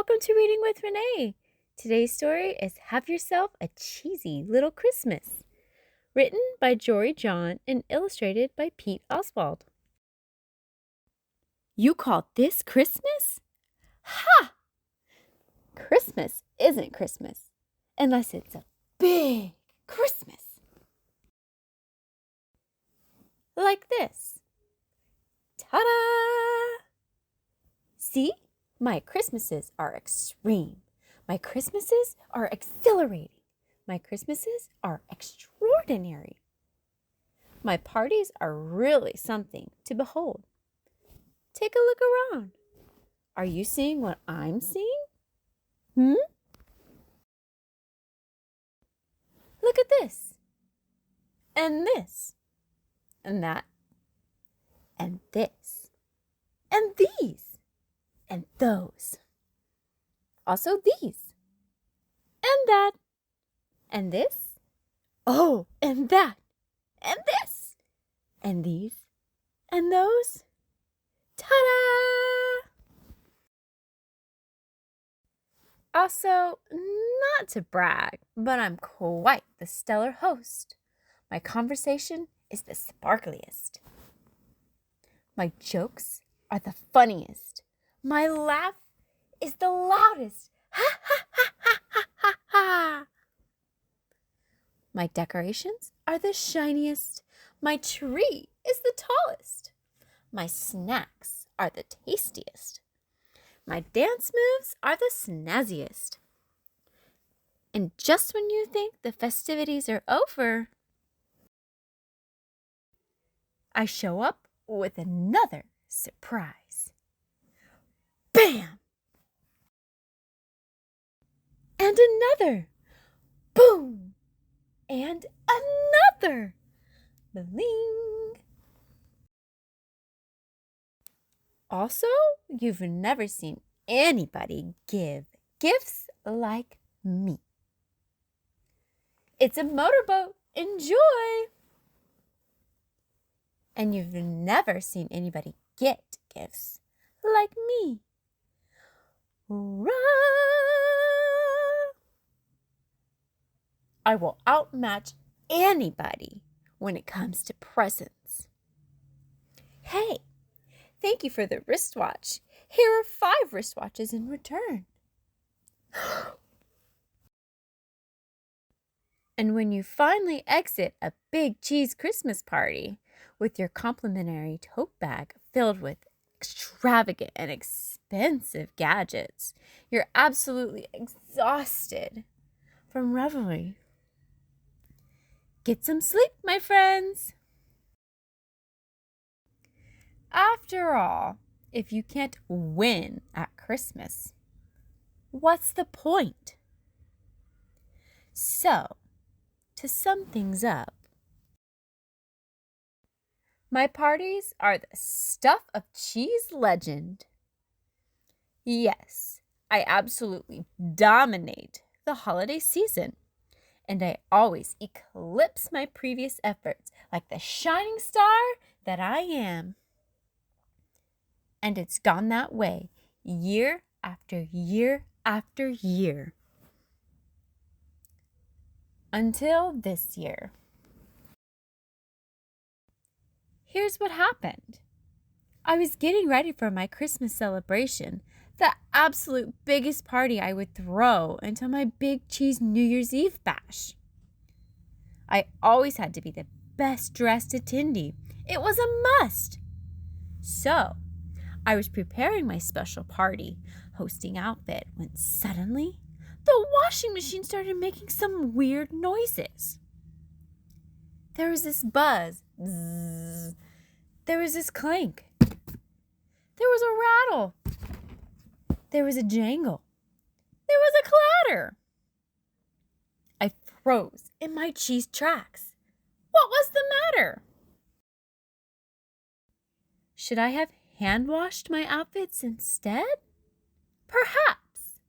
welcome to Reading with Renee. Today's story is Have Yourself a Cheesy Little Christmas, written by Jory John and illustrated by Pete Oswald. You call this Christmas? Ha! Christmas isn't Christmas unless it's a big Christmas. Like this. Ta-da! See? My Christmases are extreme. My Christmases are exhilarating. My Christmases are extraordinary. My parties are really something to behold. Take a look around. Are you seeing what I'm seeing? Look at this. And this. And that. And this. And these. And those. Also these. And that. And this. Oh, and that. And this. And these. And those. Ta-da! Also, not to brag, but I'm quite the stellar host. My conversation is the sparkliest. My jokes are the funniest. My laugh is the loudest. Ha, ha, ha, ha, ha, ha, ha. My decorations are the shiniest. My tree is the tallest. My snacks are the tastiest. My dance moves are the snazziest. And just when you think the festivities are over, I show up with another surprise. Bam! And another. Boom! And another. Bling! Also, you've never seen anybody give gifts like me. It's a motorboat. Enjoy! And you've never seen anybody get gifts like me. Hurrah! I will outmatch anybody when it comes to presents. Hey, thank you for the wristwatch. Here are 5 wristwatches in return. And when you finally exit a big cheese Christmas party with your complimentary tote bag filled with extravagant and expensive gadgets, you're absolutely exhausted from revelry. Get some sleep, my friends. After all, if you can't win at Christmas, what's the point? So, to sum things up, my parties are the stuff of cheese legend. Yes, I absolutely dominate the holiday season, and I always eclipse my previous efforts like the shining star that I am. And it's gone that way year after year after year. Until this year. Here's what happened. I was getting ready for my Christmas celebration, the absolute biggest party I would throw until my big cheese New Year's Eve bash. I always had to be the best dressed attendee. It was a must. So, I was preparing my special party, hosting outfit, when suddenly the washing machine started making some weird noises. There was this buzz. Bzzz. There was this clank. There was a rattle. There was a jangle. There was a clatter. I froze in my cheese tracks. What was the matter? Should I have hand-washed my outfits instead? Perhaps.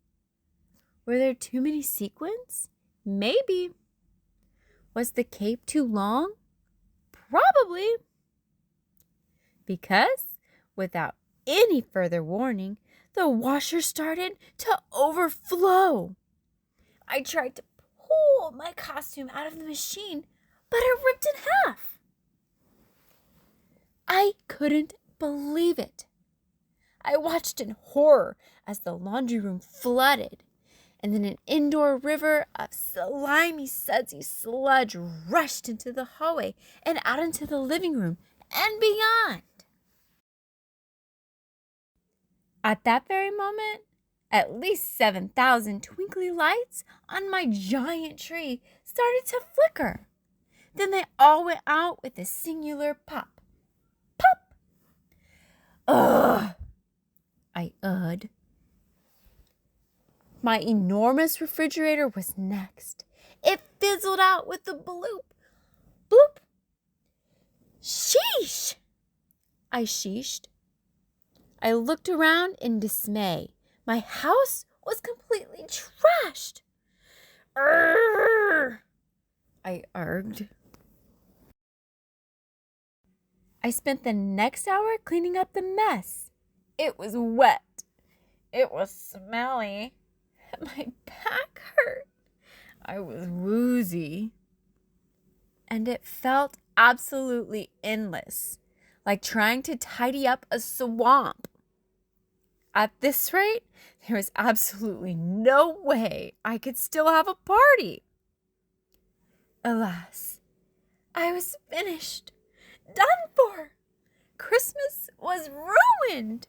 Were there too many sequins? Maybe. Was the cape too long? Probably. Because, without any further warning, the washer started to overflow. I tried to pull my costume out of the machine, but it ripped in half. I couldn't believe it. I watched in horror as the laundry room flooded, and then an indoor river of slimy, sudsy sludge rushed into the hallway and out into the living room and beyond. At that very moment, at least 7,000 twinkly lights on my giant tree started to flicker. Then they all went out with a singular pop. Pop! Ugh! I uhhed. My enormous refrigerator was next. It fizzled out with a bloop. Bloop! Sheesh! I sheeshed. I looked around in dismay. My house was completely trashed. Urgh! I urged. I spent the next hour cleaning up the mess. It was wet. It was smelly. My back hurt. I was woozy. And it felt absolutely endless, like trying to tidy up a swamp. At this rate, there was absolutely no way I could still have a party. Alas, I was finished, done for. Christmas was ruined.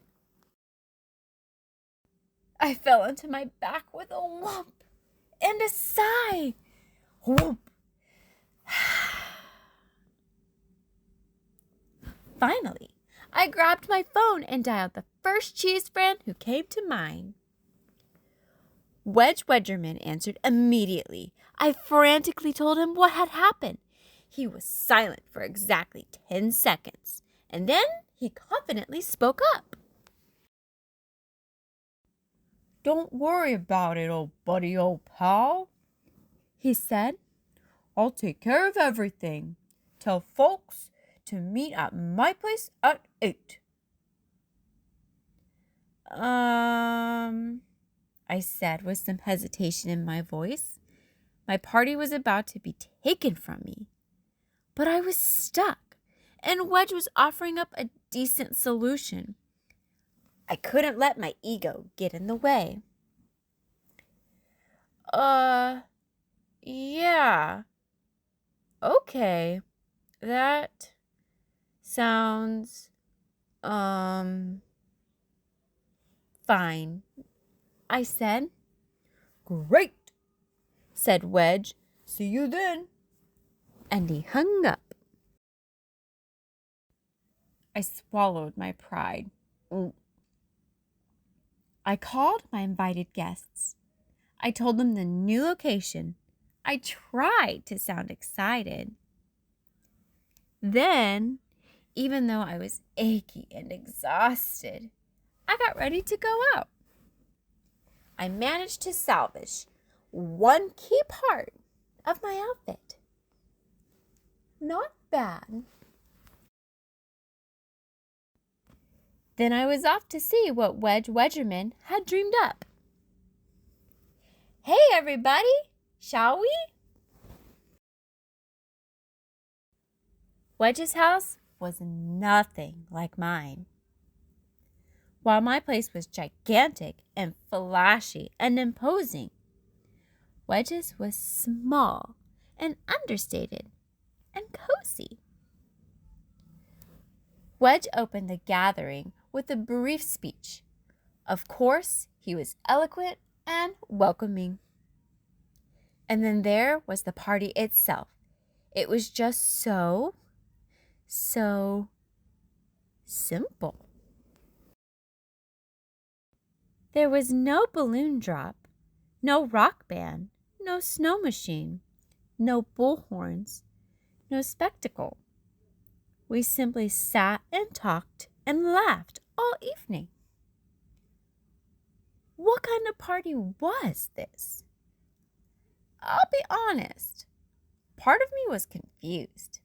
I fell onto my back with a whomp and a sigh. Whoomp. Finally, I grabbed my phone and dialed the first cheese friend who came to mind. Wedge Wedgerman answered immediately. I frantically told him what had happened. He was silent for exactly 10 seconds, and then he confidently spoke up. "Don't worry about it, old buddy, old pal," he said. "I'll take care of everything. Tell folks to meet at my place at 8. I said with some hesitation in my voice. My party was about to be taken from me. But I was stuck, and Wedge was offering up a decent solution. I couldn't let my ego get in the way. Yeah. Okay. That sounds, fine, I said. "Great," said Wedge. "See you then." And he hung up. I swallowed my pride. I called my invited guests. I told them the new location. I tried to sound excited. Then, even though I was achy and exhausted, I got ready to go out. I managed to salvage one key part of my outfit. Not bad. Then I was off to see what Wedge Wedgerman had dreamed up. "Hey, everybody, shall we?" Wedge's house was nothing like mine. While my place was gigantic and flashy and imposing, Wedge's was small and understated and cozy. Wedge opened the gathering with a brief speech. Of course, he was eloquent and welcoming. And then there was the party itself. It was just so simple. There was no balloon drop, no rock band, no snow machine, no bullhorns, no spectacle. We simply sat and talked and laughed all evening. What kind of party was this? I'll be honest. Part of me was confused.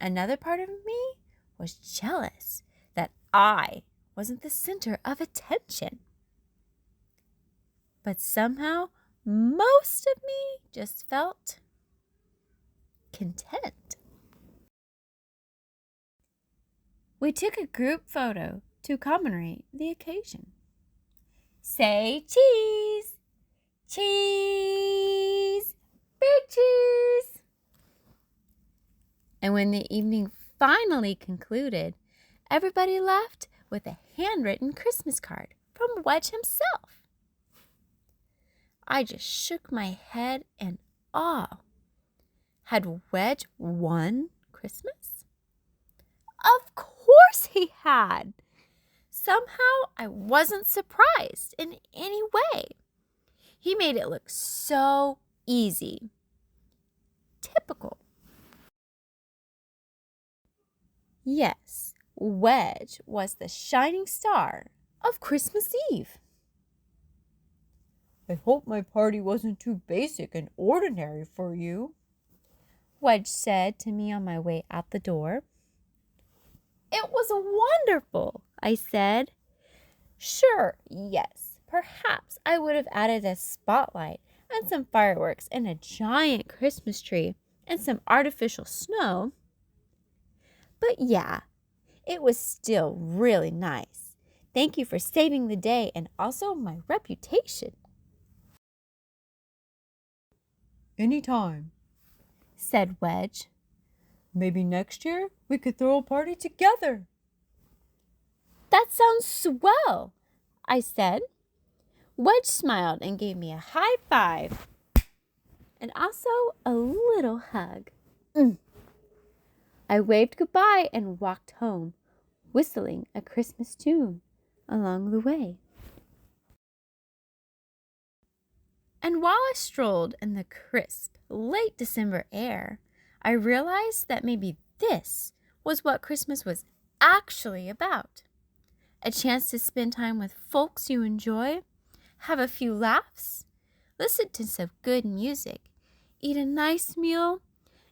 Another part of me was jealous that I wasn't the center of attention. but somehow most of me just felt content. We took a group photo to commemorate the occasion. Say cheese! Cheese! Big cheese! And when the evening finally concluded, everybody left with a handwritten Christmas card from Wedge himself. I just shook my head in awe. Had Wedge won Christmas? Of course he had! Somehow I wasn't surprised in any way. He made it look so easy. Typical. Yes, Wedge was the shining star of Christmas Eve. I hope my party wasn't too basic and ordinary for you, Wedge said to me on my way out the door. It was wonderful, I said. Sure, yes, perhaps I would have added a spotlight and some fireworks and a giant Christmas tree and some artificial snow. But yeah, it was still really nice. Thank you for saving the day and also my reputation. Anytime, said Wedge. Maybe next year we could throw a party together. That sounds swell, I said. Wedge smiled and gave me a high five and also a little hug. I waved goodbye and walked home, whistling a Christmas tune along the way. And while I strolled in the crisp, late December air, I realized that maybe this was what Christmas was actually about. A chance to spend time with folks you enjoy, have a few laughs, listen to some good music, eat a nice meal,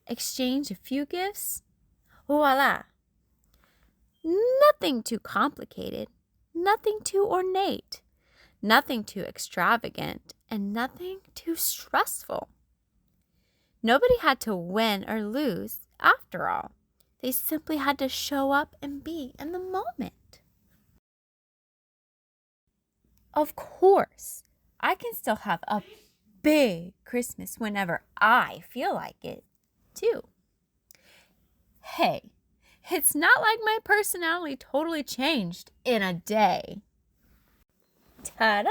exchange a few gifts. Voila! Nothing too complicated, nothing too ornate, nothing too extravagant, and nothing too stressful. Nobody had to win or lose, after all. They simply had to show up and be in the moment. Of course, I can still have a big Christmas whenever I feel like it, too. Hey, it's not like my personality totally changed in a day. Ta-da!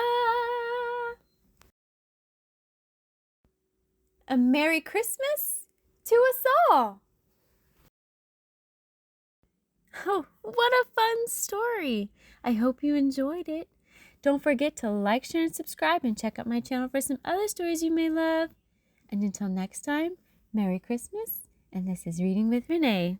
A Merry Christmas to us all! Oh, what a fun story! I hope you enjoyed it. Don't forget to like, share, and subscribe, and check out my channel for some other stories you may love. And until next time, Merry Christmas, and this is Reading with Renee.